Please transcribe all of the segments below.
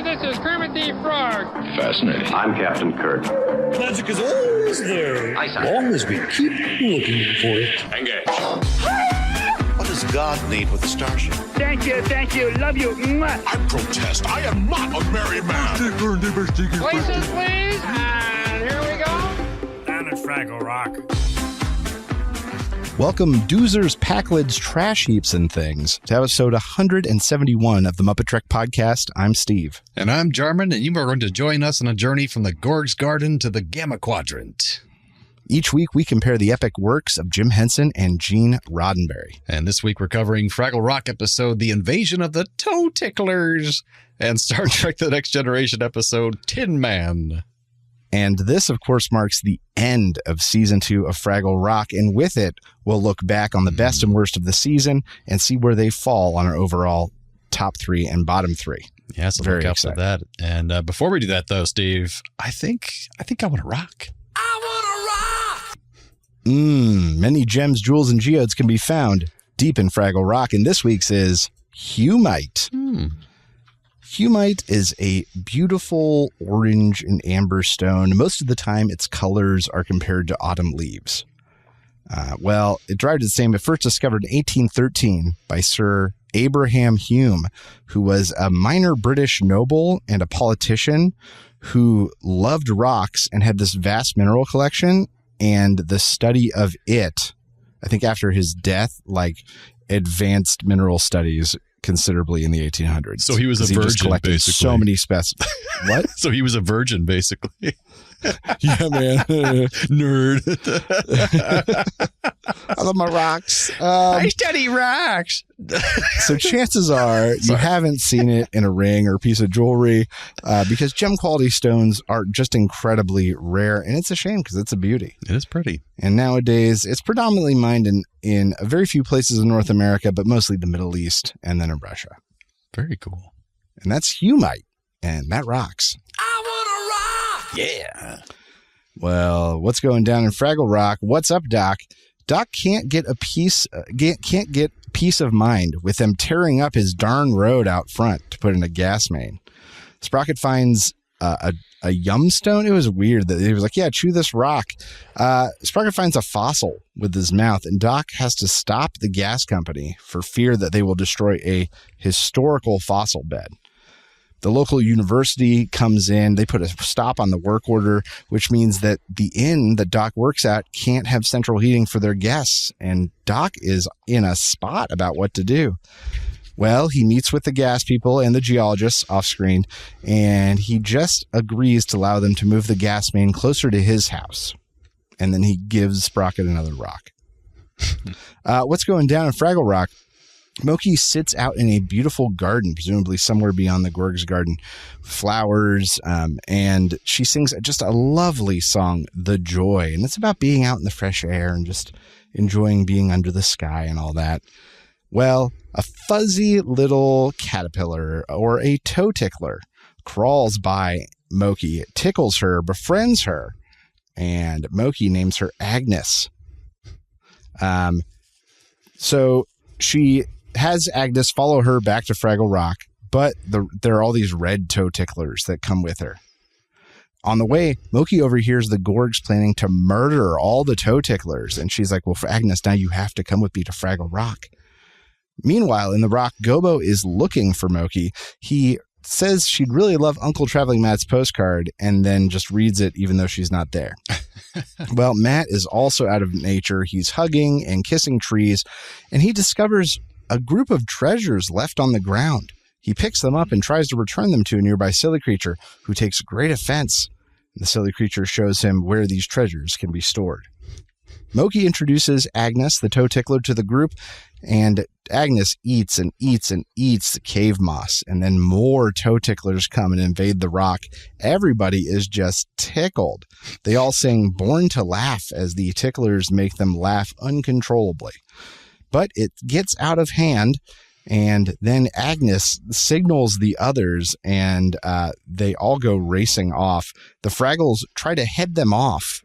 this is Kermit the Frog. Fascinating. I'm Captain Kirk. Magic is always there, as long as we keep looking for it. Engage. What does God need with a starship? Thank you, love you. Mwah. I protest. I am not a merry man. Places, please. And here we go. Down at Fraggle Rock. Welcome, Doozers, Packlids, Trash Heaps, and Things, to episode 171 of the MuppeTrek Podcast. I'm Steve. And I'm Jarman, and you are going to join us on a journey from the Gorg's Garden to the Gamma Quadrant. Each week, we compare the epic works of Jim Henson and Gene Roddenberry. And this week, we're covering Fraggle Rock episode, The Invasion of the Toe Ticklers, and Star Trek The Next Generation episode, Tin Man. And this, of course, marks the end of Season 2 of Fraggle Rock, and with it, we'll look back on the best and worst of the season and see where they fall on our overall top 3 and bottom 3. Yeah, so very look out excited for that. And before we do that, though, Steve, I think I want to rock. Many gems, jewels, and geodes can be found deep in Fraggle Rock, and this week's is Humite. Humite is a beautiful orange and amber stone. Most of the time, its colors are compared to autumn leaves. Well, it derived its name, but first discovered in 1813 by Sir Abraham Hume, who was a minor British noble and a politician who loved rocks and had this vast mineral collection. And the study of it, I think after his death, advanced mineral studies considerably in the 1800s. So he was a virgin, basically. So many specimens. What? So he was a virgin, basically. Yeah, man. Nerd. I love my rocks. I study rocks. So chances are you haven't seen it in a ring or a piece of jewelry because gem quality stones are just incredibly rare. And it's a shame because it's a beauty. It is pretty. And nowadays it's predominantly mined in a very few places in North America, but mostly the Middle East and then in Russia. Very cool. And that's Humite. And that rocks. Yeah. Well, what's going down in Fraggle Rock? What's up, Doc? Doc can't get peace of mind with them tearing up his darn road out front to put in a gas main. Sprocket finds a yum stone. It was weird that he was like, yeah, chew this rock. Sprocket finds a fossil with his mouth, and Doc has to stop the gas company for fear that they will destroy a historical fossil bed. The local university comes in. They put a stop on the work order, which means that the inn that Doc works at can't have central heating for their guests. And Doc is in a spot about what to do. Well, he meets with the gas people and the geologists off screen, and he just agrees to allow them to move the gas main closer to his house. And then he gives Sprocket another rock. What's going down in Fraggle Rock? Mokey sits out in a beautiful garden, presumably somewhere beyond the Gorg's Garden, flowers, and she sings just a lovely song, The Joy. And it's about being out in the fresh air and just enjoying being under the sky and all that. Well, a fuzzy little caterpillar or a toe tickler crawls by Mokey, tickles her, befriends her, and Mokey names her Agnes. So she has Agnes follow her back to Fraggle Rock, but there are all these red toe ticklers that come with her. On the way, Mokey overhears the Gorgs planning to murder all the toe ticklers, and she's like, well, for Agnes, now you have to come with me to Fraggle Rock. Meanwhile, in the rock, Gobo is looking for Mokey. He says she'd really love Uncle Traveling Matt's postcard and then just reads it even though she's not there. Well, Matt is also out of nature. He's hugging and kissing trees, and he discovers a group of treasures left on the ground. He picks them up and tries to return them to a nearby silly creature who takes great offense. The silly creature shows him where these treasures can be stored. Mokey introduces Agnes, the toe tickler, to the group, and Agnes eats and eats and eats the cave moss, and then more toe ticklers come and invade the rock. Everybody is just tickled. They all sing Born to Laugh as the ticklers make them laugh uncontrollably. But it gets out of hand, and then Agnes signals the others, and they all go racing off. The Fraggles try to head them off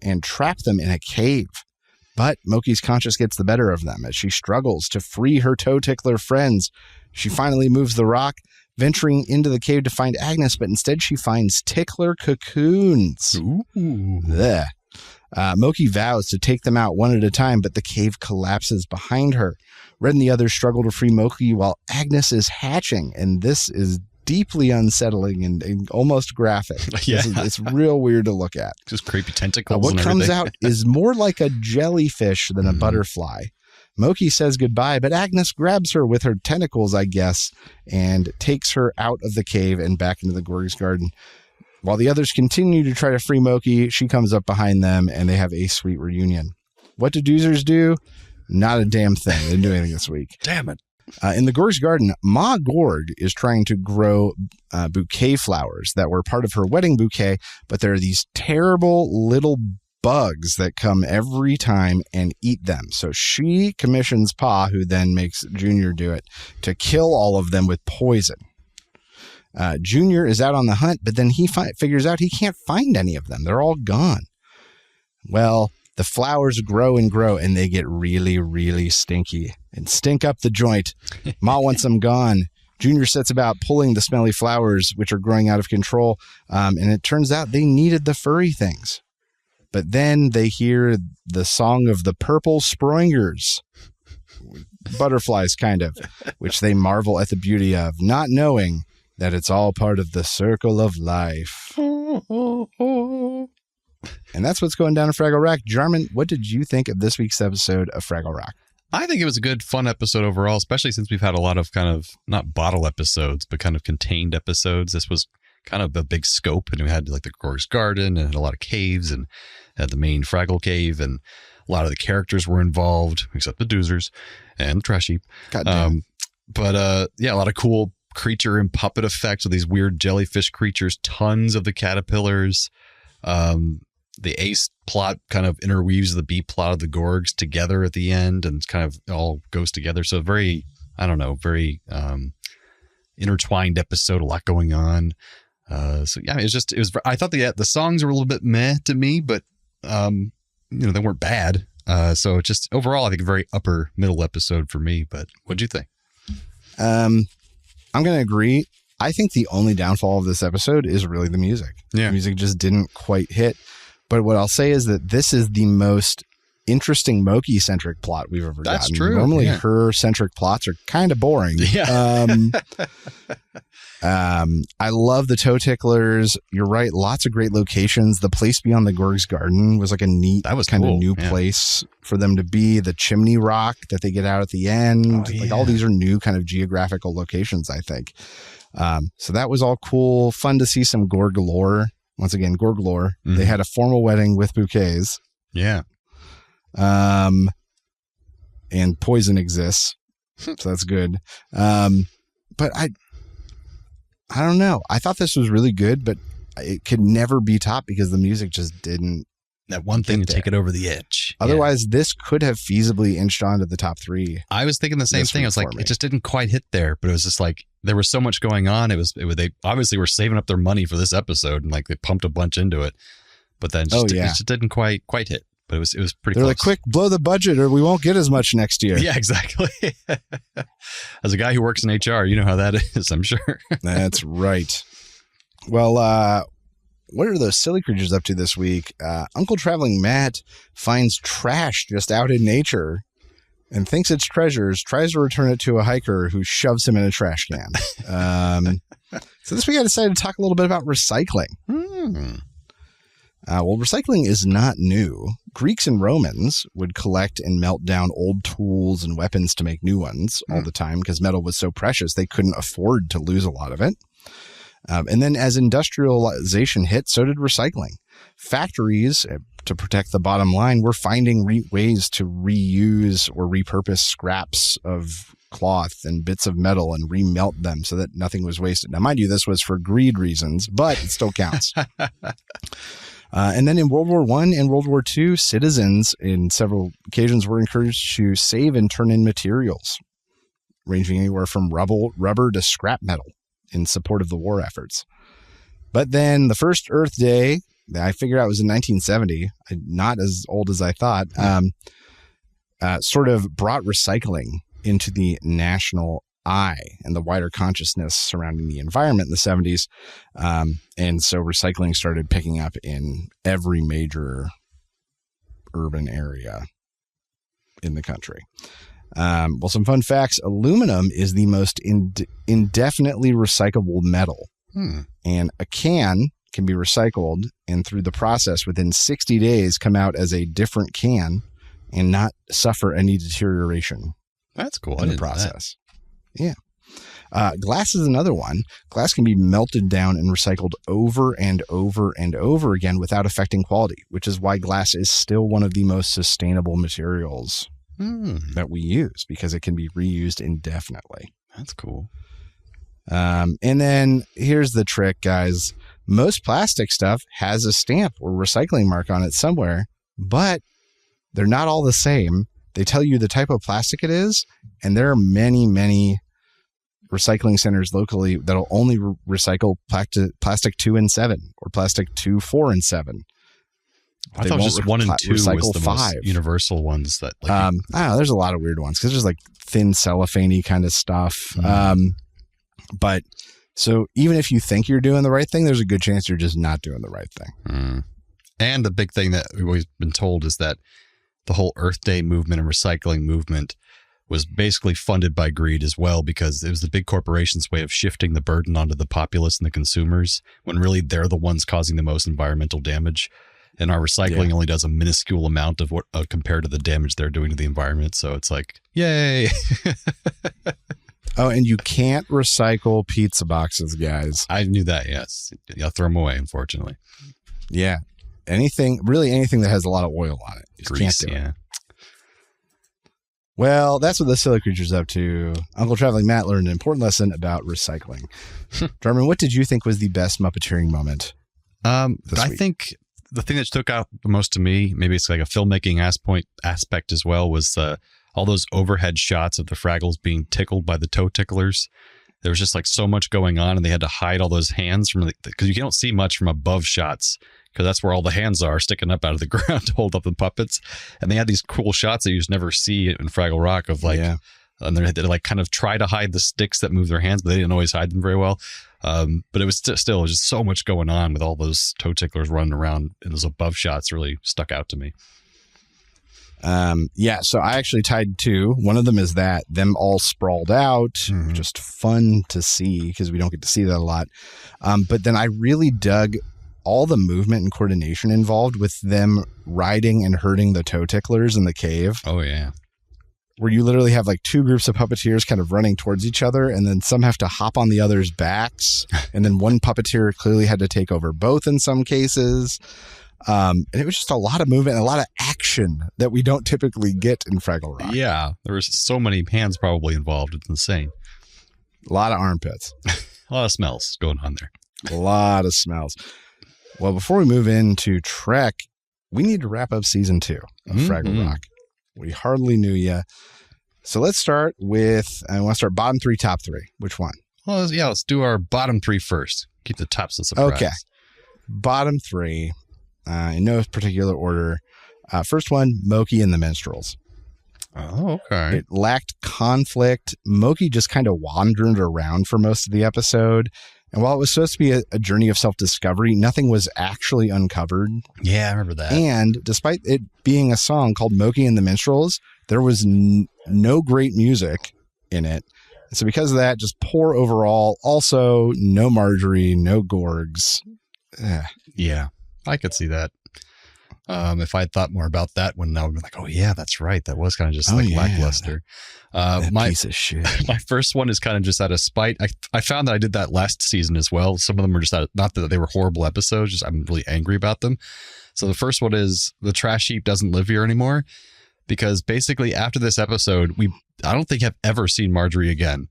and trap them in a cave. But Mokey's conscience gets the better of them as she struggles to free her toe tickler friends. She finally moves the rock, venturing into the cave to find Agnes, but instead she finds tickler cocoons. Ooh. Blech. Mokey vows to take them out one at a time, but the cave collapses behind her. Red and the others struggle to free Mokey while Agnes is hatching, and this is deeply unsettling and almost graphic. Yeah. It's real weird to look at. Just creepy tentacles. What and comes everything. out is more like a jellyfish than a butterfly. Mokey says goodbye, but Agnes grabs her with her tentacles, I guess, and takes her out of the cave and back into the Gorg's garden. While the others continue to try to free Mokey, she comes up behind them, and they have a sweet reunion. What do doozers do? Not a damn thing. They didn't do anything this week. Damn it. In the Gorg's garden, Ma Gorg is trying to grow bouquet flowers that were part of her wedding bouquet, but there are these terrible little bugs that come every time and eat them. So she commissions Pa, who then makes Junior do it, to kill all of them with poison. Junior is out on the hunt, but then he figures out he can't find any of them. They're all gone. Well, the flowers grow and grow, and they get really, really stinky and stink up the joint. Ma wants them gone. Junior sets about pulling the smelly flowers, which are growing out of control, and it turns out they needed the furry things. But then they hear the song of the purple Sproingers, butterflies kind of, which they marvel at the beauty of, not knowing that it's all part of the circle of life. And that's what's going down in Fraggle Rock. Jarman, what did you think of this week's episode of Fraggle Rock? I think it was a good, fun episode overall, especially since we've had a lot of kind of, not bottle episodes, but kind of contained episodes. This was kind of a big scope, and we had like the Gorg's Garden and a lot of caves, and had the main Fraggle cave, and a lot of the characters were involved, except the doozers and the trash heap. Goddamn. Yeah, a lot of cool creature and puppet effects with these weird jellyfish creatures, tons of the caterpillars. The ace plot kind of interweaves the B plot of the Gorgs together at the end, and kind of all goes together. So very, I don't know, very intertwined episode, a lot going on. So yeah, it was, I thought the songs were a little bit meh to me, but they weren't bad. So just overall, I think a very upper middle episode for me, but what'd you think? I'm going to agree. I think the only downfall of this episode is really the music. Yeah. The music just didn't quite hit. But what I'll say is that this is the most interesting Mokey-centric plot we've ever That's gotten. true. Normally, yeah. her-centric plots are kind of boring. Yeah. I love the Toe Ticklers. You're right. Lots of great locations. The place beyond the Gorg's Garden was like a neat, That was kind cool. of new Yeah. place for them to be. The chimney rock that they get out at the end. Like all these are new kind of geographical locations, I think. So that was all cool. Fun to see some Gorg lore. Once again, Gorg lore. Mm-hmm. They had a formal wedding with bouquets. Yeah. And poison exists. So that's good. But I don't know. I thought this was really good, but it could never be topped because the music just didn't. That one thing to take it over the edge. Otherwise, this could have feasibly inched onto the top 3. I was thinking the same This thing. I week was like, for me. it just didn't quite hit there, but it was just like, there was so much going on. They obviously were saving up their money for this episode, and like they pumped a bunch into it, but then it just didn't quite hit. But it was pretty They're close. like, quick, blow the budget or we won't get as much next year. Yeah, exactly. As a guy who works in HR, you know how that is, I'm sure. That's right. Well, what are those silly creatures up to this week? Uncle Traveling Matt finds trash just out in nature and thinks it's treasures, tries to return it to a hiker who shoves him in a trash can. So this week I decided to talk a little bit about recycling. Well, recycling is not new. Greeks and Romans would collect and melt down old tools and weapons to make new ones all the time because metal was so precious they couldn't afford to lose a lot of it. And then as industrialization hit, so did recycling. Factories, to protect the bottom line, were finding ways to reuse or repurpose scraps of cloth and bits of metal and remelt them so that nothing was wasted. Now, mind you, this was for greed reasons, but it still counts. And then in World War I and World War II, citizens in several occasions were encouraged to save and turn in materials, ranging anywhere from rubber to scrap metal in support of the war efforts. But then the first Earth Day, I figured out was in 1970, not as old as I thought, sort of brought recycling into the national eye and the wider consciousness surrounding the environment in the 70s. And so recycling started picking up in every major urban area in the country. Well, some fun facts. Aluminum is the most indefinitely recyclable metal. And a can be recycled and through the process within 60 days come out as a different can and not suffer any deterioration. That's cool. In the process. Yeah. Glass is another one. Glass can be melted down and recycled over and over and over again without affecting quality, which is why glass is still one of the most sustainable materials that we use, because it can be reused indefinitely. That's cool. And then here's the trick, guys. Most plastic stuff has a stamp or recycling mark on it somewhere, but they're not all the same. They tell you the type of plastic it is, and there are many, many recycling centers locally that'll only recycle plastic 2 and 7 or plastic 2, 4, and 7. I thought it was just 1 and 2 was the 5. most universal ones that. Like, I don't know. There's a lot of weird ones because there's like thin cellophane-y kind of stuff. But so even if you think you're doing the right thing, there's a good chance you're just not doing the right thing. And the big thing that we've always been told is that the whole Earth Day movement and recycling movement was basically funded by greed as well, because it was the big corporations' way of shifting the burden onto the populace and the consumers, when really they're the ones causing the most environmental damage. And our recycling only does a minuscule amount of what compared to the damage they're doing to the environment. So it's like, yay. Oh, and you can't recycle pizza boxes, guys. I knew that, yes. I'll throw them away, unfortunately. Yeah. Anything that has a lot of oil on it. You Grease, can't do it. Well, that's what the Silly Creature's up to. Uncle Traveling Matt learned an important lesson about recycling. Jarman, what did you think was the best Muppeteering moment? I think the thing that stuck out the most to me, maybe it's like a filmmaking aspect as well, was all those overhead shots of the Fraggles being tickled by the Toe Ticklers. There was just like so much going on, and they had to hide all those hands from because you don't see much from above shots, because that's where all the hands are sticking up out of the ground to hold up the puppets. And they had these cool shots that you just never see in Fraggle Rock of like, and they like kind of try to hide the sticks that move their hands, but they didn't always hide them very well. But it was still just so much going on with all those Toe Ticklers running around, and those above shots really stuck out to me. So I actually tied 2. One of them is them all sprawled out, just fun to see because we don't get to see that a lot. But then I really dug all the movement and coordination involved with them riding and herding the Toe Ticklers in the cave. Oh yeah. Where you literally have like 2 groups of puppeteers kind of running towards each other, and then some have to hop on the other's backs. And then one puppeteer clearly had to take over both in some cases. And it was just a lot of movement and a lot of action that we don't typically get in Fraggle Rock. Yeah, there was so many hands probably involved. It's insane. A lot of armpits. A lot of smells going on there. A lot of smells. Well, before we move into Trek, we need to wrap up season 2 of Fraggle Rock. We hardly knew you. So let's start with, I want to start bottom 3, top 3. Which one? Well, yeah, let's do our bottom 3 first. Keep the tops a surprise. Okay. Bottom 3. In no particular order. First one, Mokey and the Minstrels. Oh, okay. It lacked conflict. Mokey just kind of wandered around for most of the episode. And while it was supposed to be a journey of self-discovery, nothing was actually uncovered. Yeah, I remember that. And despite it being a song called Mokey and the Minstrels, there was no great music in it. And so because of that, just poor overall. Also, no Marjorie, no Gorgs. Yeah. I could see that. If I had thought more about that one, I would be like, oh yeah, that's right. That was kind of just lackluster. My piece of shit. My first one is kind of just out of spite. I found that I did that last season as well. Some of them are just not that they were horrible episodes, just I'm really angry about them. So the first one is the trash heap doesn't live here anymore, because basically after this episode, I don't think I've ever seen Marjorie again.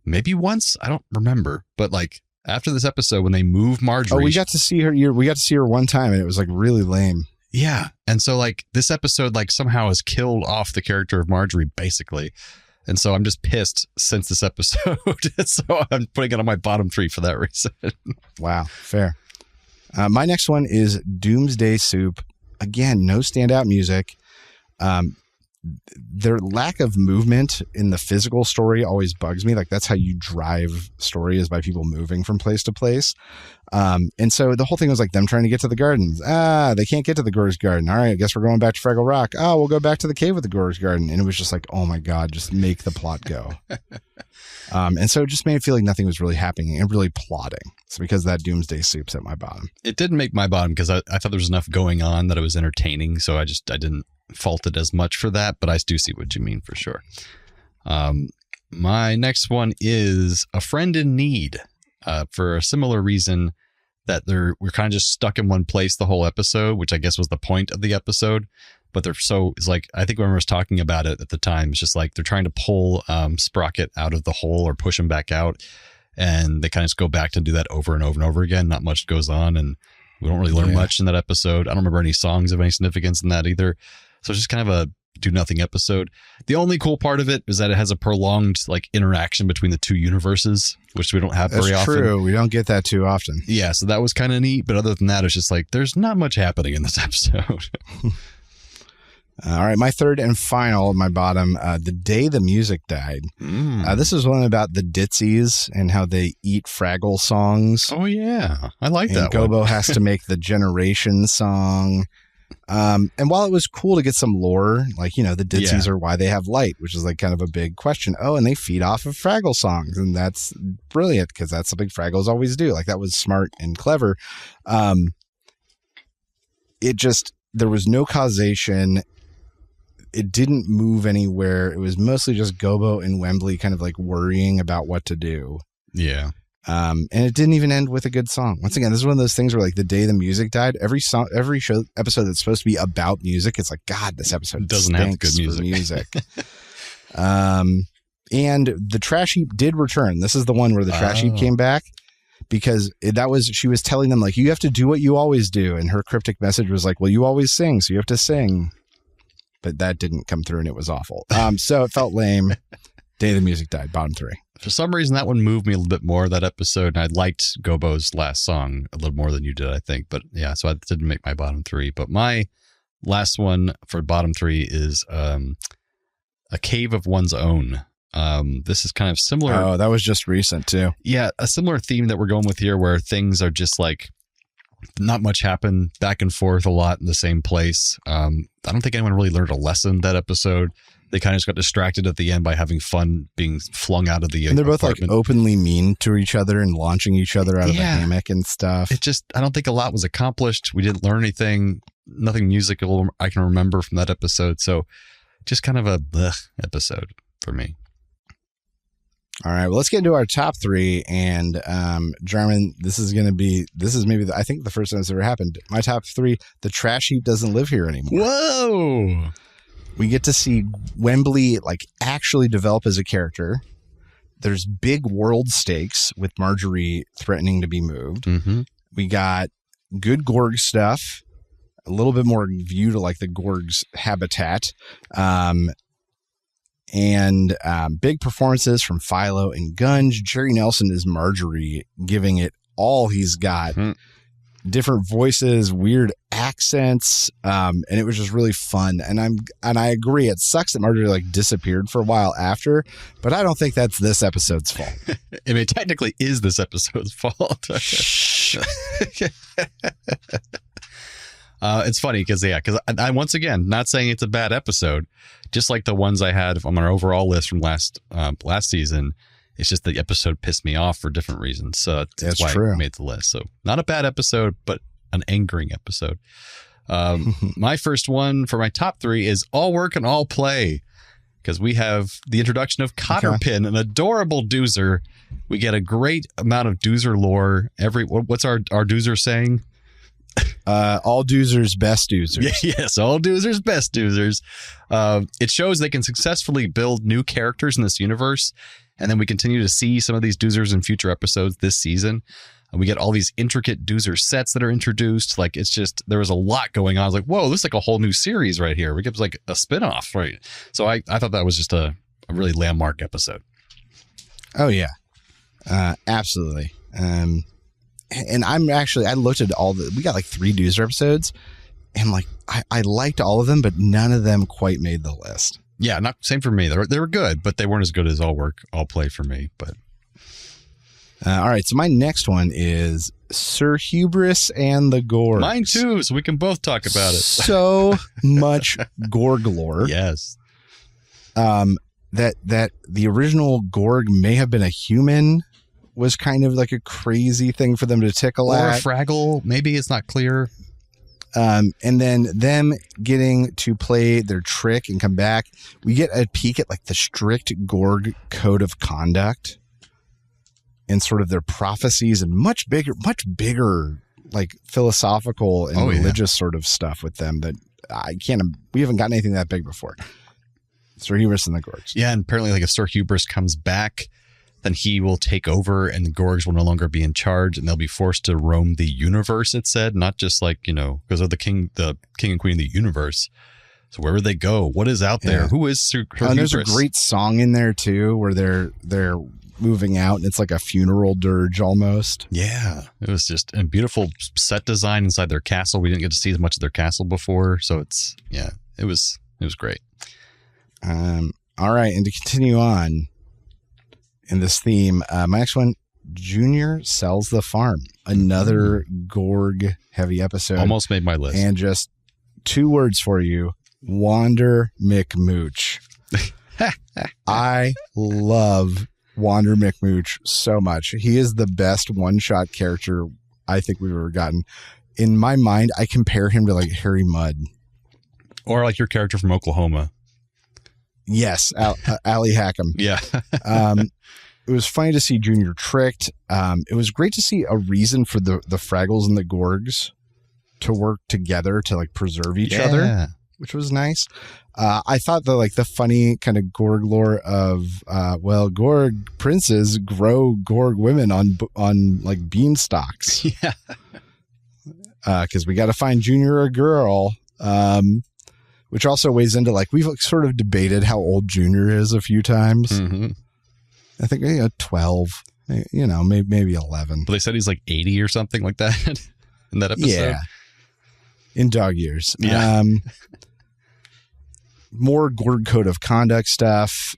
Maybe once, I don't remember, but like after this episode, when they move Marjorie, we got to see her. We got to see her one time, and it was like really lame. Yeah, and so like this episode, like somehow has killed off the character of Marjorie, basically, and so I'm just pissed since this episode. So I'm putting it on my bottom 3 for that reason. Wow, fair. My next one is Doomsday Soup. Again, no standout music. their lack of movement in the physical story always bugs me. Like that's how you drive story, is by people moving from place to place. And so the whole thing was like them trying to get to the gardens. They can't get to the Gorg's Garden. All right, I guess we're going back to Fraggle Rock. Oh, we'll go back to the cave with the Gorg's Garden. And it was just like, oh my God, just make the plot go. And so it just made it feel like nothing was really happening and really plotting. So because of that, Doomsday Soup's at my bottom. It didn't make my bottom because I thought there was enough going on that it was entertaining. So I didn't fault it as much for that, but I do see what you mean for sure. My next one is A Friend in Need, for a similar reason that we're kind of just stuck in one place the whole episode, which I guess was the point of the episode. But it's like, I think when I was talking about it at the time, it's just like they're trying to pull Sprocket out of the hole or push him back out. And they kind of just go back to do that over and over and over again. Not much goes on, and we don't really learn much in that episode. I don't remember any songs of any significance in that either. So it's just kind of a do nothing episode. The only cool part of it is that it has a prolonged like interaction between the two universes, which we don't have very often. That's true. We don't get that too often. Yeah, so that was kind of neat. But other than that, it's just like there's not much happening in this episode. All right, my third and final, my bottom, The Day the Music Died. This is one about the Ditzies and how they eat Fraggle songs. Oh, yeah. I like that one. Gobo one. has to make the Generation song. And while it was cool to get some lore, like, the Ditzies are why they have light, which is like kind of a big question. Oh, and they feed off of Fraggle songs. And that's brilliant because that's something Fraggles always do. Like that was smart and clever. There was no causation. It didn't move anywhere. It was mostly just Gobo and Wembley kind of like worrying about what to do. Yeah. And it didn't even end with a good song. Once again, this is one of those things where like the day the music died, every show episode that's supposed to be about music, it's like, God, this episode doesn't have good music. And the trash heap did return. This is the one where the trash heap came back because she was telling them like, you have to do what you always do. And her cryptic message was like, well, you always sing, so you have to sing. But that didn't come through and it was awful. So it felt lame. Day the Music Died, bottom 3. For some reason, that one moved me a little bit more, that episode. And I liked Gobo's last song a little more than you did, I think. But yeah, so I didn't make my bottom 3. But my last one for bottom 3 is A Cave of One's Own. This is kind of similar. Oh, that was just recent too. Yeah, a similar theme that we're going with here where things are just like not much happened, back and forth a lot in the same place. I don't think anyone really learned a lesson that episode. They kind of just got distracted at the end by having fun being flung out of the And they're both apartment. like openly mean to each other and launching each other out of the hammock and stuff. I don't think a lot was accomplished. We didn't learn anything, nothing musical I can remember from that episode. So just kind of a blech episode for me. All right, well, let's get into our top 3. And Jarman, this is maybe I think the first time it's ever happened. My top 3, the trash heap doesn't live here anymore. Whoa! We get to see Wembley like actually develop as a character. There's big world stakes with Marjorie threatening to be moved. Mm-hmm. We got good Gorg stuff, a little bit more view to like the Gorg's habitat. And big performances from Philo and Gunge. Jerry Nelson is Marjorie, giving it all he's got. Different voices, weird accents, and it was just really fun. And I agree. It sucks that Marjorie like disappeared for a while after, but I don't think that's this episode's fault. I mean, it technically is this episode's fault. It's funny because I once again not saying it's a bad episode, just like the ones I had on our overall list from last season. It's just the episode pissed me off for different reasons, so that's why I made the list. So not a bad episode, but an angering episode. My first one for my top 3 is All Work and All Play, because we have the introduction of Cotterpin, an adorable doozer. We get a great amount of doozer lore. What's our doozer saying? All doozers, best doozers. Yes, all doozers, best doozers. It shows they can successfully build new characters in this universe, and then we continue to see some of these doozers in future episodes this season. And we get all these intricate doozer sets that are introduced. Like, it's just, there was a lot going on. I was like, whoa, this is like a whole new series right here. We get like a spinoff, right? So I thought that was just a really landmark episode. Oh, yeah. Absolutely. And I looked at we got like 3 doozer episodes, And like, I liked all of them, but none of them quite made the list. Yeah, not same for me. They were good, but they weren't as good as All Play for me. But all right, so my next one is Sir Hubris and the Gorgs. Mine too, so we can both talk about it. So much Gorg lore. Yes. That the original Gorg may have been a human was kind of like a crazy thing for them to tickle at. Or a Fraggle, maybe it's not clear. And then them getting to play their trick and come back. We get a peek at like the strict Gorg code of conduct and sort of their prophecies and much bigger like philosophical and religious sort of stuff with them that we haven't gotten anything that big before. Sir Hubris and the Gorgs. Yeah, and apparently like if Sir Hubris comes back, then he will take over and the Gorgs will no longer be in charge and they'll be forced to roam the universe, it said, not just like, because they're the king and queen of the universe. So where would they go? What is out there? Who is Sir Hubris? And there's a great song in there too where they're moving out and it's like a funeral dirge almost. Yeah, it was just a beautiful set design inside their castle. We didn't get to see as much of their castle before, so it was great. All right, and to continue on in this theme, my next one, Junior Sells the Farm. Another Gorg heavy episode. Almost made my list. And just 2 words for you, Wander McMooch. I love Wander McMooch so much. He is the best one-shot character I think we've ever gotten. In my mind, I compare him to like Harry Mudd. Or like your character from Oklahoma. Yes, Allie Hackham. Yeah. It was funny to see Junior tricked. It was great to see a reason for the Fraggles and the Gorgs to work together to like preserve each other, which was nice. I thought the funny kind of Gorg lore of Gorg princes grow Gorg women on like beanstalks. Yeah. Because we got to find Junior a girl. Which also weighs into like we've sort of debated how old Junior is a few times. Mm-hmm. I think 12, maybe 11. But they said he's like 80 or something like that in that episode. Yeah, in dog years. Yeah. More Gorg code of conduct stuff.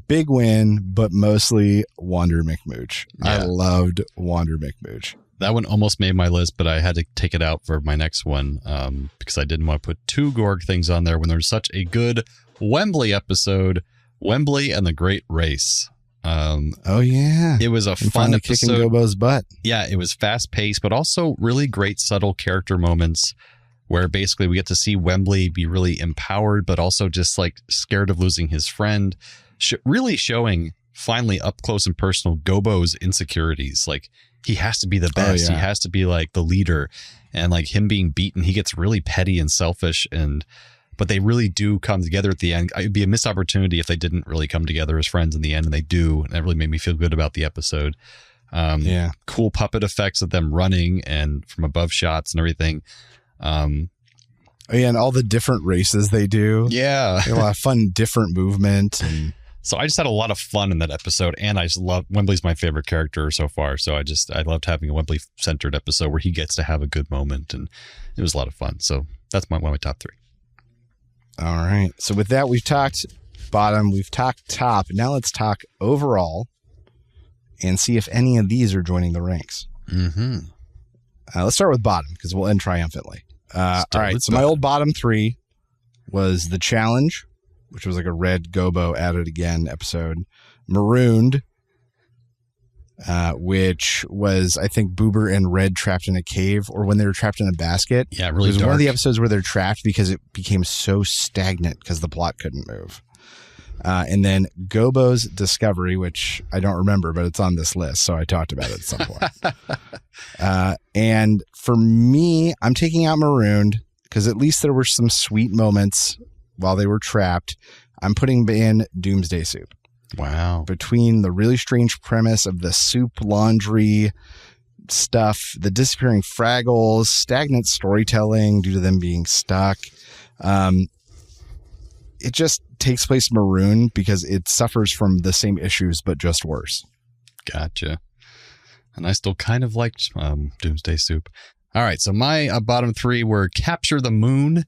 Big win, but mostly Wander McMooch. Yeah. I loved Wander McMooch. That one almost made my list, but I had to take it out for my next one because I didn't want to put 2 Gorg things on there when there's such a good Wembley episode, Wembley and the Great Race. Oh, yeah. It was a fun episode. Kicking Gobo's butt. Yeah, it was fast-paced, but also really great subtle character moments where basically we get to see Wembley be really empowered, but also just like scared of losing his friend, really showing finally up close and personal Gobo's insecurities. Like, he has to be the best. Oh, yeah. He has to be like the leader, and like him being beaten, he gets really petty and selfish. But they really do come together at the end. It'd be a missed opportunity if they didn't really come together as friends in the end, and they do. And that really made me feel good about the episode. Cool puppet effects of them running and from above shots and everything. And all the different races they do. Yeah, a lot of fun, different movement and. So I just had a lot of fun in that episode, and I just love Wembley's my favorite character so far. So I loved having a Wembley centered episode where he gets to have a good moment, and it was a lot of fun. So that's one of my top 3. All right. So with that, we've talked bottom, we've talked top. Now let's talk overall and see if any of these are joining the ranks. Mm-hmm. Let's start with bottom because we'll end triumphantly. All right. So my old bottom 3 was The Challenge, which was like a Red Gobo at it again episode. Marooned, which was, I think, Boober and Red trapped in a cave or when they were trapped in a basket. Yeah, really It was dark. one of the episodes where they're trapped because it became so stagnant because the plot couldn't move. And then Gobo's Discovery, which I don't remember, but it's on this list, so I talked about it at some point. And for me, I'm taking out Marooned because at least there were some sweet moments while they were trapped. I'm putting in Doomsday Soup. Wow. Between the really strange premise of the soup laundry stuff, the disappearing Fraggles, stagnant storytelling due to them being stuck. It just takes place maroon because it suffers from the same issues, but just worse. Gotcha. And I still kind of liked Doomsday Soup. All right, so my bottom three were Capture the Moon,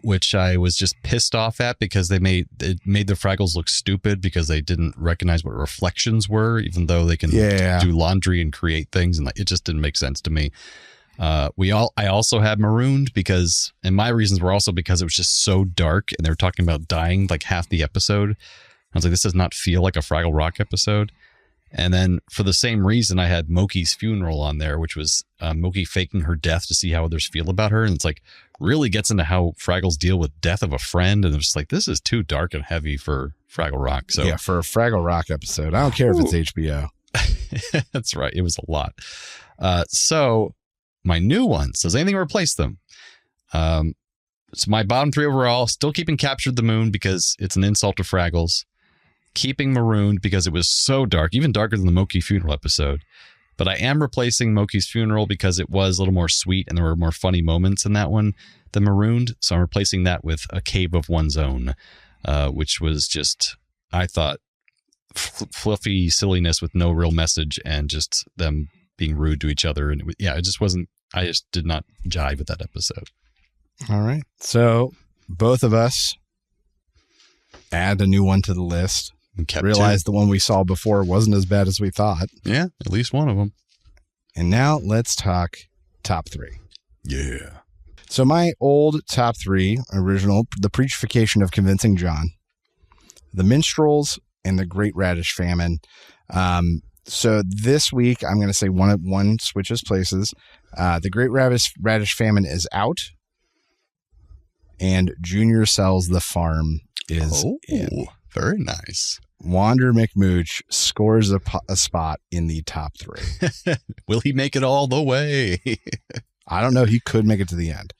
which I was just pissed off at because it made the Fraggles look stupid because they didn't recognize what reflections were, even though they can do laundry and create things, and it just didn't make sense to me. I also had Marooned and my reasons were also because it was just so dark, and they were talking about dying like half the episode. I was like, this does not feel like a Fraggle Rock episode. And then for the same reason, I had Mokey's funeral on there, which was Mokey faking her death to see how others feel about her. And it's like really gets into how Fraggles deal with death of a friend. And it's like, this is too dark and heavy for Fraggle Rock. So yeah, for a Fraggle Rock episode, I don't care if it's HBO. That's right. It was a lot. So my new ones, does anything replace them? So my bottom three overall, still keeping Captured the Moon because it's an insult to Fraggles. Keeping Marooned because it was so dark, even darker than the Mokey funeral episode. But I am replacing Mokey's funeral because it was a little more sweet and there were more funny moments in that one than Marooned. So I'm replacing that with A Cave of One's Own, which was just, I thought, fluffy silliness with no real message and just them being rude to each other. And it just wasn't, I just did not jive with that episode. All right. So both of us add a new one to the list. Realized the one we saw before wasn't as bad as we thought. Yeah, at least one of them. And now let's talk top three. Yeah. So my old top three, original, The Preachification of Convincing John, The Minstrels, and The Great Radish Famine. So this week, I'm going to say one switches places. The Great Radish Famine is out. And Junior Sells the Farm is in. Very nice. Wander McMooch scores a spot in the top three. Will he make it all the way? I don't know. He could make it to the end.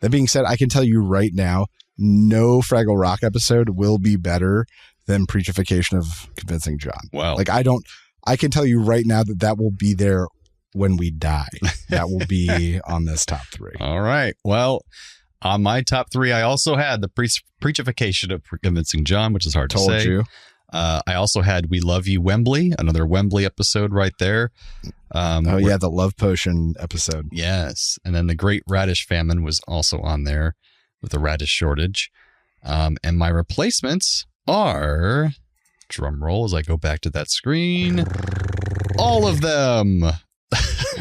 That being said, I can tell you right now, no Fraggle Rock episode will be better than Preachification of Convincing John. Wow. I can tell you right now that will be there when we die. That will be on this top three. All right. Well, on my top three, I also had the Preachification of Convincing John, which is hard to say. Told you. I also had We Love You, Wembley, another Wembley episode right there. The Love Potion episode. Yes. And then The Great Radish Famine was also on there with the radish shortage. And my replacements are, drum roll as I go back to that screen, all of them.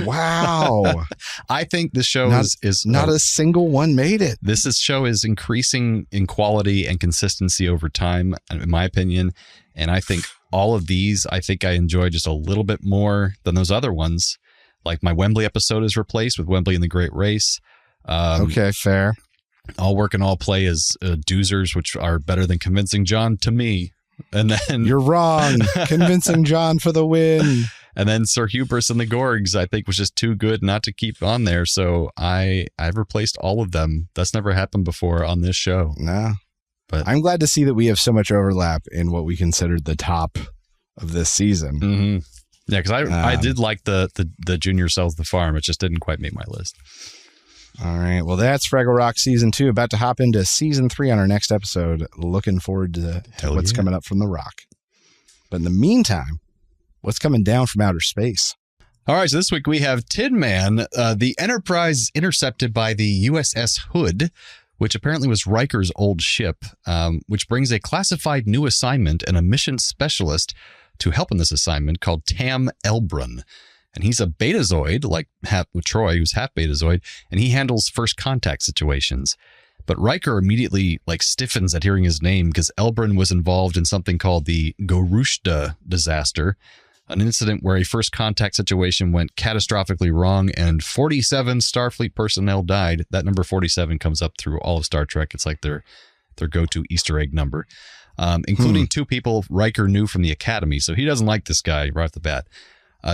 Wow. I think this show is not a single one made it. This show is increasing in quality and consistency over time, in my opinion. And I think all of these, I enjoy just a little bit more than those other ones. Like my Wembley episode is replaced with Wembley and the Great Race. Okay, fair. All Work and All Play is Doozers, which are better than Convincing John to me. And then you're wrong. Convincing John for the win. And then Sir Hubris and the Gorgs, I think, was just too good not to keep on there. So I've replaced all of them. That's never happened before on this show. No. But I'm glad to see that we have so much overlap in what we considered the top of this season. Mm-hmm. Yeah, because I did like the Junior Sells the Farm. It just didn't quite make my list. All right. Well, that's Fraggle Rock Season 2. About to hop into Season 3 on our next episode. Looking forward to what's coming up from the Rock. But in the meantime, what's coming down from outer space? All right, so this week we have Tin Man. The Enterprise is intercepted by the USS Hood, which apparently was Riker's old ship, which brings a classified new assignment and a mission specialist to help in this assignment called Tam Elbrun. And he's a betazoid, like Troy, who's half betazoid, and he handles first contact situations. But Riker immediately stiffens at hearing his name because Elbrun was involved in something called the Gorushta disaster, an incident where a first contact situation went catastrophically wrong and 47 Starfleet personnel died. That number 47 comes up through all of Star Trek. It's like their go-to Easter egg number, including two people Riker knew from the Academy. So he doesn't like this guy right off the bat.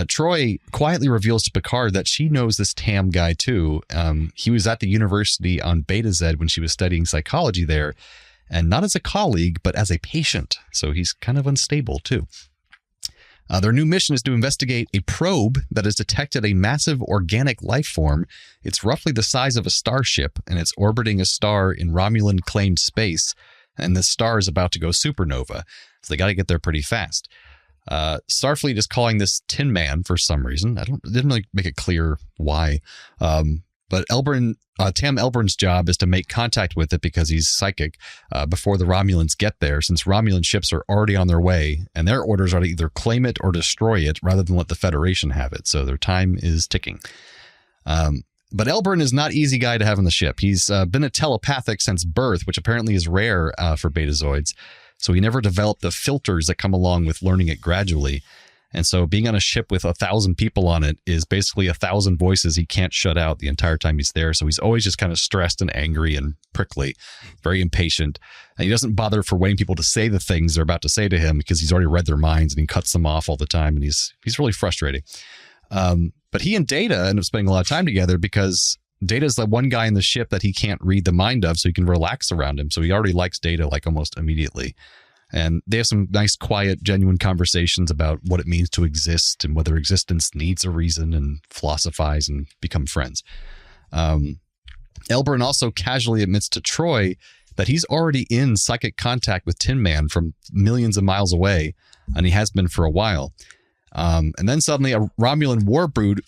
Troy quietly reveals to Picard that she knows this Tam guy too. He was at the university on Beta Z when she was studying psychology there, and not as a colleague, but as a patient. So he's kind of unstable too. Their new mission is to investigate a probe that has detected a massive organic life form. It's roughly the size of a starship, and it's orbiting a star in Romulan claimed space. And this star is about to go supernova, so they got to get there pretty fast. Starfleet is calling this Tin Man for some reason. It didn't really make it clear why. But Tam Elburn's job is to make contact with it because he's psychic before the Romulans get there, since Romulan ships are already on their way, and their orders are to either claim it or destroy it rather than let the Federation have it. So their time is ticking. But Elburn is not easy guy to have on the ship. He's been a telepathic since birth, which apparently is rare for Betazoids. So he never developed the filters that come along with learning it gradually. And so being on a ship with 1,000 people on it is basically 1,000 voices he can't shut out the entire time he's there. So he's always just kind of stressed and angry and prickly, very impatient. And he doesn't bother for waiting people to say the things they're about to say to him because he's already read their minds and he cuts them off all the time. And he's really frustrating. But he and Data end up spending a lot of time together because Data's the one guy in the ship that he can't read the mind of, so he can relax around him. So he already likes Data like almost immediately. And they have some nice, quiet, genuine conversations about what it means to exist and whether existence needs a reason, and philosophize and become friends. Elburn also casually admits to Troy that he's already in psychic contact with Tin Man from millions of miles away, and he has been for a while. And then suddenly a Romulan warbird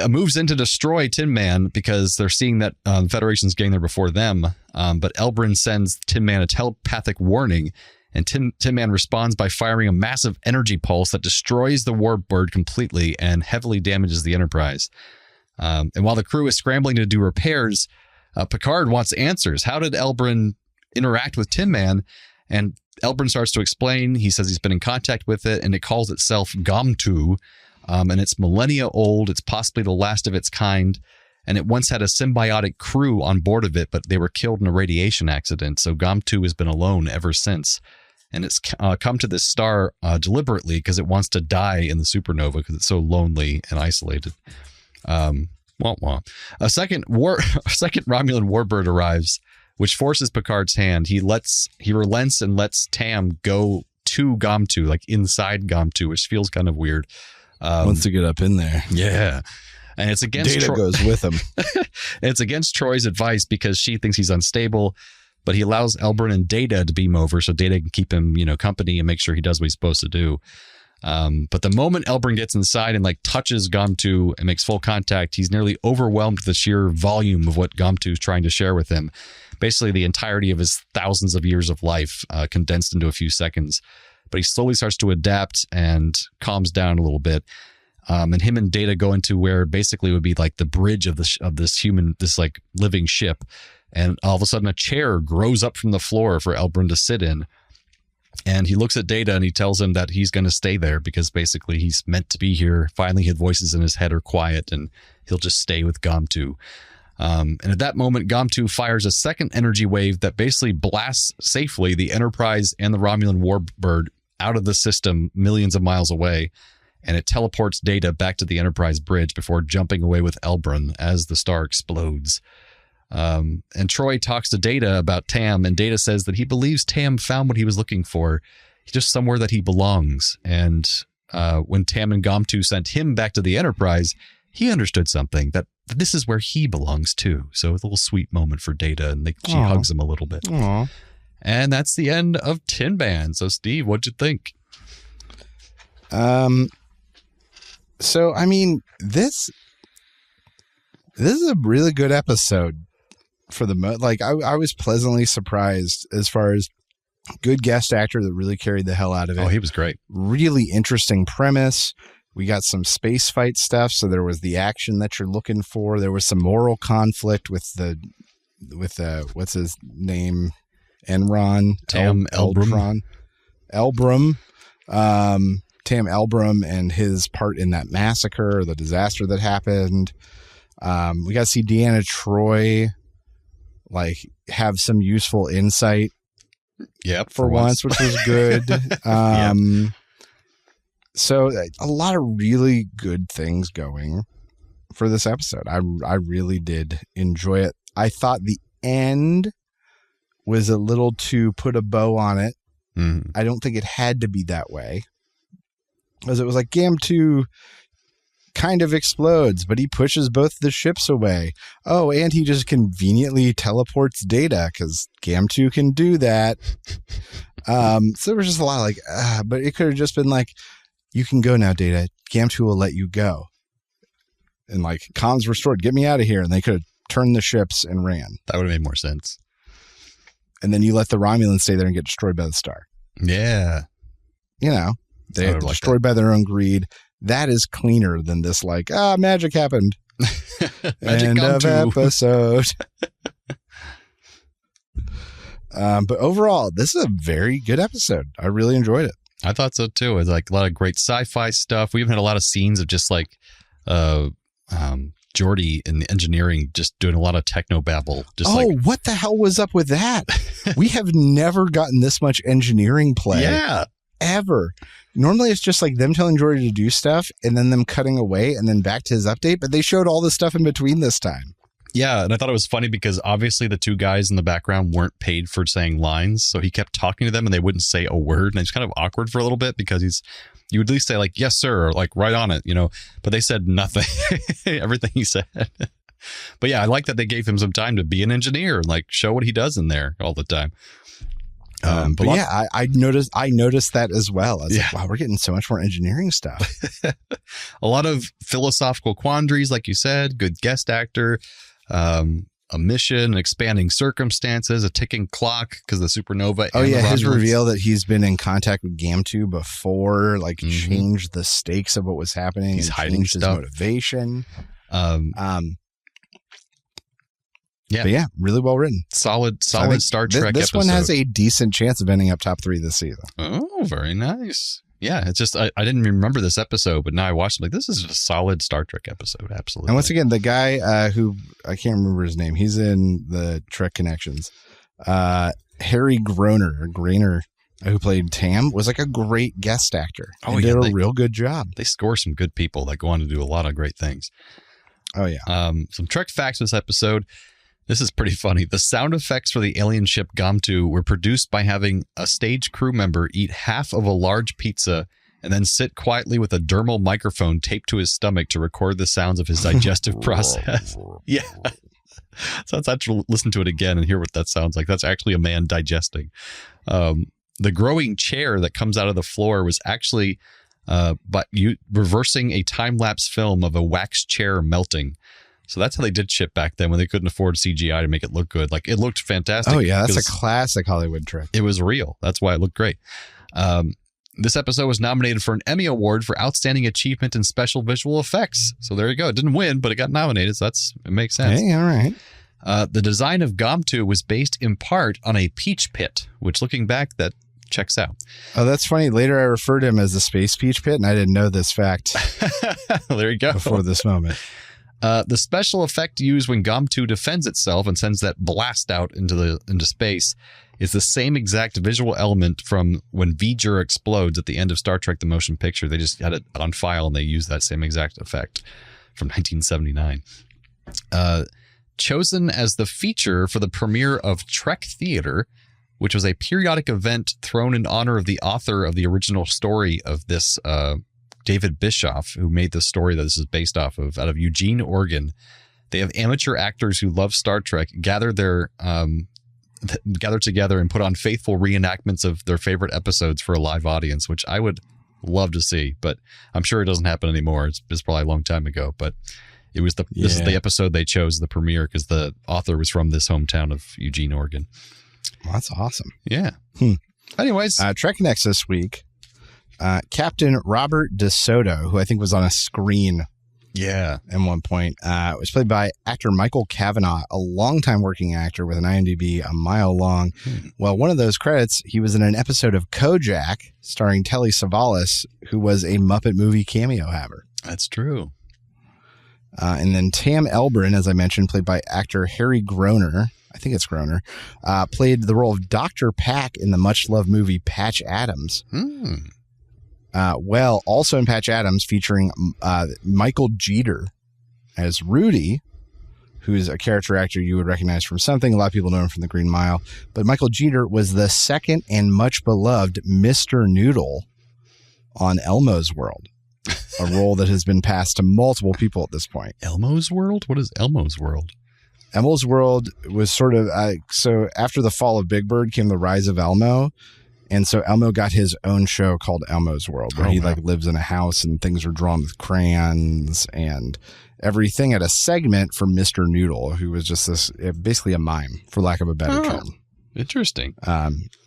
moves in to destroy Tin Man because they're seeing that the Federation's getting there before them. But Elburn sends Tin Man a telepathic warning, and Tin Man responds by firing a massive energy pulse that destroys the warbird completely and heavily damages the Enterprise. And while the crew is scrambling to do repairs, Picard wants answers. How did Elburn interact with Tin Man? And Elburn starts to explain. He says he's been in contact with it, and it calls itself Gomtu. And it's millennia old. It's possibly the last of its kind. And it once had a symbiotic crew on board of it, but they were killed in a radiation accident. So Gomtu has been alone ever since. And it's come to this star deliberately because it wants to die in the supernova because it's so lonely and isolated. A second Romulan warbird arrives, which forces Picard's hand. He relents and lets Tam go to Gomtu, like inside Gomtu, which feels kind of weird. Wants to get up in there. Yeah. And it's against Data goes with him. It's against Troy's advice because she thinks he's unstable, but he allows Elburn and Data to beam over so Data can keep him, company and make sure he does what he's supposed to do. But the moment Elburn gets inside and touches Gomtu and makes full contact, he's nearly overwhelmed with the sheer volume of what Gomtu is trying to share with him. Basically the entirety of his thousands of years of life condensed into a few seconds. But he slowly starts to adapt and calms down a little bit. And him and Data go into where basically would be like the bridge of this living ship. And all of a sudden a chair grows up from the floor for Elburn to sit in. And he looks at Data and he tells him that he's going to stay there because basically he's meant to be here. Finally, his voices in his head are quiet and he'll just stay with Gomtu. And at that moment, Gomtu fires a second energy wave that basically blasts safely the Enterprise and the Romulan warbird out of the system millions of miles away. And it teleports Data back to the Enterprise bridge before jumping away with Elburn as the star explodes. And Troy talks to Data about Tam, and Data says that he believes Tam found what he was looking for. He's just somewhere that he belongs. And when Tam and Gomtu sent him back to the Enterprise, he understood something, that this is where he belongs too. So it's a little sweet moment for Data, and she hugs him a little bit. Aww. And that's the end of Tin Man. So Steve, what'd you think? So, I mean, this is a really good episode for the I was pleasantly surprised as far as good guest actor that really carried the hell out of it. Oh, he was great. Really interesting premise. We got some space fight stuff. So there was the action that you're looking for. There was some moral conflict with what's his name? Enron. Tam Elbrum. Tam Elbrum and his part in that massacre, the disaster that happened. We got to see Deanna Troi have some useful insight. Yep, for once, which was good. Yep. So a lot of really good things going for this episode. I really did enjoy it. I thought the end was a little to put a bow on it. I don't think it had to be that way, because it was like Gomtu kind of explodes, but he pushes both the ships away. Oh, and he just conveniently teleports Data because GAM2 can do that. So there was just a lot of but it could have just been like, you can go now, Data. GAM2 will let you go. And comms restored, get me out of here. And they could have turned the ships and ran. That would have made more sense. And then you let the Romulans stay there and get destroyed by the star. Yeah. They are destroyed by their own greed. That is cleaner than this magic happened. Magic End of episode. But overall, this is a very good episode. I really enjoyed it. I thought so too. It's a lot of great sci-fi stuff. We even had a lot of scenes of just Geordi in the engineering just doing a lot of techno babble. What the hell was up with that? We have never gotten this much engineering play. Yeah. Ever. Normally it's just them telling Geordi to do stuff and then them cutting away and then back to his update, but they showed all the stuff in between this time. Yeah, and I thought it was funny because obviously the two guys in the background weren't paid for saying lines, so he kept talking to them and they wouldn't say a word, and it's kind of awkward for a little bit because you would at least say yes sir, or right on it, but they said nothing. Everything he said. But yeah, I like that they gave him some time to be an engineer and show what he does in there all the time. But yeah, I noticed that as well. I was like, wow, we're getting so much more engineering stuff. A lot of philosophical quandaries, like you said, good guest actor, a mission, expanding circumstances, a ticking clock because the supernova. Oh yeah, his reveal that he's been in contact with GAM2 before, changed the stakes of what was happening. He's hiding stuff. His motivation. Yeah, but yeah, really well written. Solid Star Trek this episode. one has a decent chance of ending up top 3 this season. Oh, very nice. Yeah, it's just I didn't remember this episode, but now I watched it. This is a solid Star Trek episode. Absolutely. And once again, the guy who I can't remember his name, he's in the Trek Connections. Harry Grainer, who played Tam, was a great guest actor. Oh, did a real good job. They score some good people that go on to do a lot of great things. Oh yeah. Some Trek facts this episode. This is pretty funny. The sound effects for the alien ship GAM2 were produced by having a stage crew member eat half of a large pizza and then sit quietly with a dermal microphone taped to his stomach to record the sounds of his digestive process. Yeah. So let's actually listen to it again and hear what that sounds like. That's actually a man digesting. The growing chair that comes out of the floor was actually reversing a time-lapse film of a wax chair melting. So that's how they did shit back then when they couldn't afford CGI to make it look good. It looked fantastic. Oh, yeah. That's a classic Hollywood trick. It was real. That's why it looked great. This episode was nominated for an Emmy Award for Outstanding Achievement in Special Visual Effects. So there you go. It didn't win, but it got nominated. So it makes sense. Hey, all right. The design of GAM2 was based in part on a peach pit, which looking back, that checks out. Oh, that's funny. Later, I referred to him as the Space Peach Pit, and I didn't know this fact. There you go. Before this moment. The special effect used when GAM2 defends itself and sends that blast out into space is the same exact visual element from when V'ger explodes at the end of Star Trek: The Motion Picture. They just had it on file and they used that same exact effect from 1979. Chosen as the feature for the premiere of Trek Theater, which was a periodic event thrown in honor of the author of the original story of this David Bischoff, who made the story that this is based off of, out of Eugene, Oregon. They have amateur actors who love Star Trek gather together and put on faithful reenactments of their favorite episodes for a live audience, which I would love to see, but I'm sure it doesn't happen anymore. It's probably a long time ago, but it was this is the episode they chose the premiere because the author was from this hometown of Eugene, Oregon. Well, that's awesome. Yeah. Anyways, Trek Next this week. Captain Robert DeSoto, who I think was on a screen at one point, was played by actor Michael Cavanaugh, a longtime working actor with an IMDb a mile long. Well, one of those credits, he was in an episode of Kojak starring Telly Savalas, who was a Muppet movie cameo haver. That's true. And then Tam Elbrin, as I mentioned, played by actor Harry Groner. I think it's Groner, played the role of Dr. Pack in the much-loved movie Patch Adams. Also in Patch Adams, featuring Michael Jeter as Rudy, who's a character actor you would recognize from something. A lot of people know him from The Green Mile. But Michael Jeter was the second and much beloved Mr. Noodle on Elmo's World. a role that has been passed to multiple people at this point. Elmo's World? What is Elmo's World? Elmo's World was sort of so after the fall of Big Bird came the rise of Elmo, and so Elmo got his own show called Elmo's World, where he like lives in a house and things are drawn with crayons and everything. Had a segment for Mr. Noodle, who was just this basically a mime, for lack of a better term. Interesting.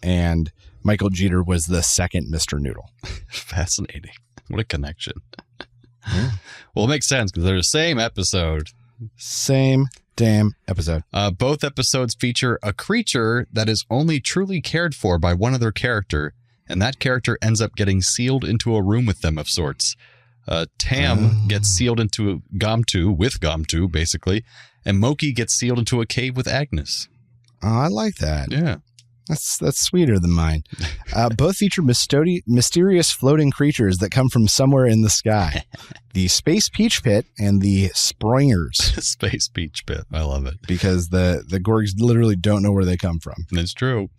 And Michael Jeter was the second Mr. Noodle. Fascinating. What a connection. Well, it makes sense because they're the same episode. Same damn episode. Both episodes feature a creature that is only truly cared for by one other character, and that character ends up getting sealed into a room with them of sorts. Tam gets sealed into Gomtu, with Gomtu, basically, and Mokey gets sealed into a cave with Agnes. Oh, I like that. Yeah. That's sweeter than mine. Both feature mysterious floating creatures that come from somewhere in the sky. The Space Peach Pit and the Sproingers. Space Peach Pit. I love it. Because the Gorgs literally don't know where they come from. That's true.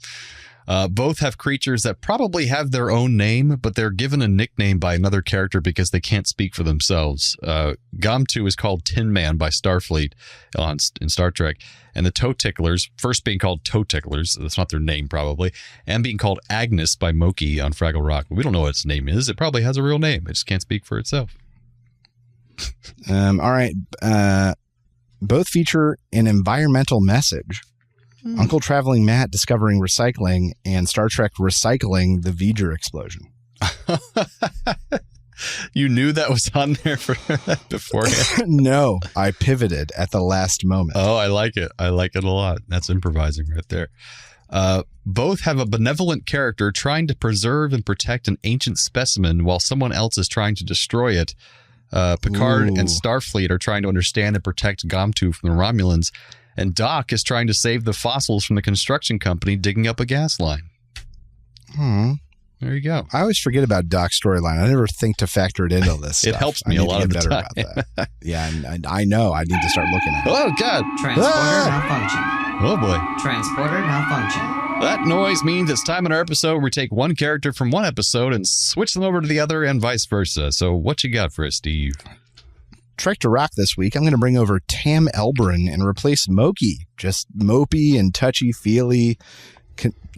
Both have creatures that probably have their own name, but they're given a nickname by another character because they can't speak for themselves. Gomtu is called Tin Man by Starfleet in Star Trek, and the Toe Ticklers, first being called Toe Ticklers, that's not their name probably, and being called Agnes by Mokey on Fraggle Rock. We don't know what its name is. It probably has a real name. It just can't speak for itself. All right. Both feature an environmental message. Uncle Traveling Matt discovering recycling and Star Trek recycling the V'ger explosion. You knew that was on there beforehand? No, I pivoted at the last moment. Oh, I like it. I like it a lot. That's improvising right there. Both have a benevolent character trying to preserve and protect an ancient specimen while someone else is trying to destroy it. Picard and Starfleet are trying to understand and protect Gomtu from the Romulans. And Doc is trying to save the fossils from the construction company digging up a gas line. There you go. I always forget about Doc's storyline. I never think to factor it into this stuff. It helps me a lot of the time. About that. Yeah, and I know. I need to start looking at it. Oh, God. Transporter malfunction. Oh, boy. Transporter malfunction. That noise means it's time in our episode where we take one character from one episode and switch them over to the other and vice versa. So what you got for us, Steve? Trek to Rock this week, I'm going to bring over Tam Elbrin and replace Mokey. Just mopey and touchy-feely,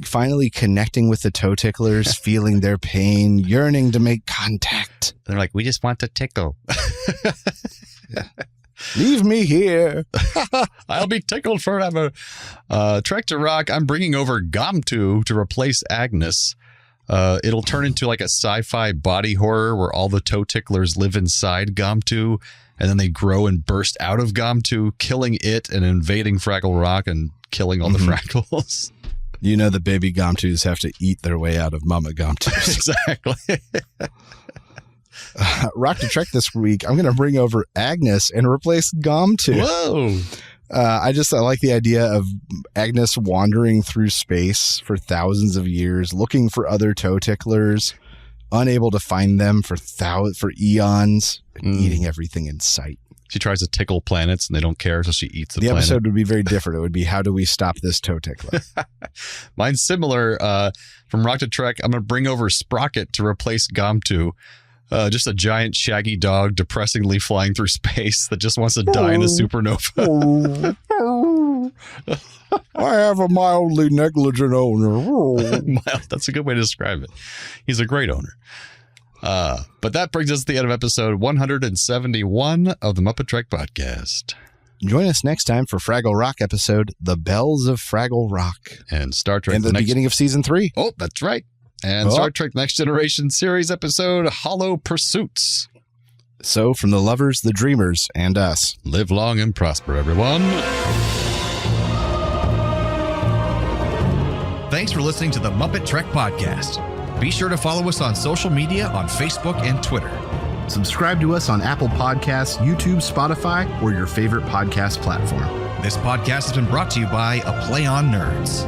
finally connecting with the Toe Ticklers, feeling their pain, yearning to make contact. They're like, we just want to tickle. Leave me here. I'll be tickled forever. Trek to Rock, I'm bringing over Gomtu to replace Agnes. It'll turn into like a sci-fi body horror where all the Toe Ticklers live inside Gomtu, and then they grow and burst out of Gomtu, killing it and invading Fraggle Rock and killing all the Fraggles. You know the baby Gomtus have to eat their way out of Mama Gomtus. Exactly. Rock to Trek this week, I'm going to bring over Agnes and replace Gomtu. Whoa. I like the idea of Agnes wandering through space for thousands of years, looking for other Toe Ticklers, unable to find them for eons, and eating everything in sight. She tries to tickle planets and they don't care, so she eats the planet. planet. The episode would be very different. It would be, how do we stop this Toe Tickler? Mine's similar. From Rock to Trek, I'm going to bring over Sprocket to replace Gomtu. Just a giant shaggy dog depressingly flying through space that just wants to die in a supernova. I have a mildly negligent owner. That's a good way to describe it. He's a great owner. But that brings us to the end of episode 171 of the MuppeTrek Podcast. Join us next time for Fraggle Rock episode, The Bells of Fraggle Rock. And Star Trek. And the beginning of season 3. Oh, that's right. And Star Trek Next Generation series episode, Hollow Pursuits. So, from the lovers, the dreamers, and us. Live long and prosper, everyone. Thanks for listening to the MuppeTrek Podcast. Be sure to follow us on social media on Facebook and Twitter. Subscribe to us on Apple Podcasts, YouTube, Spotify, or your favorite podcast platform. This podcast has been brought to you by A Play on Nerds.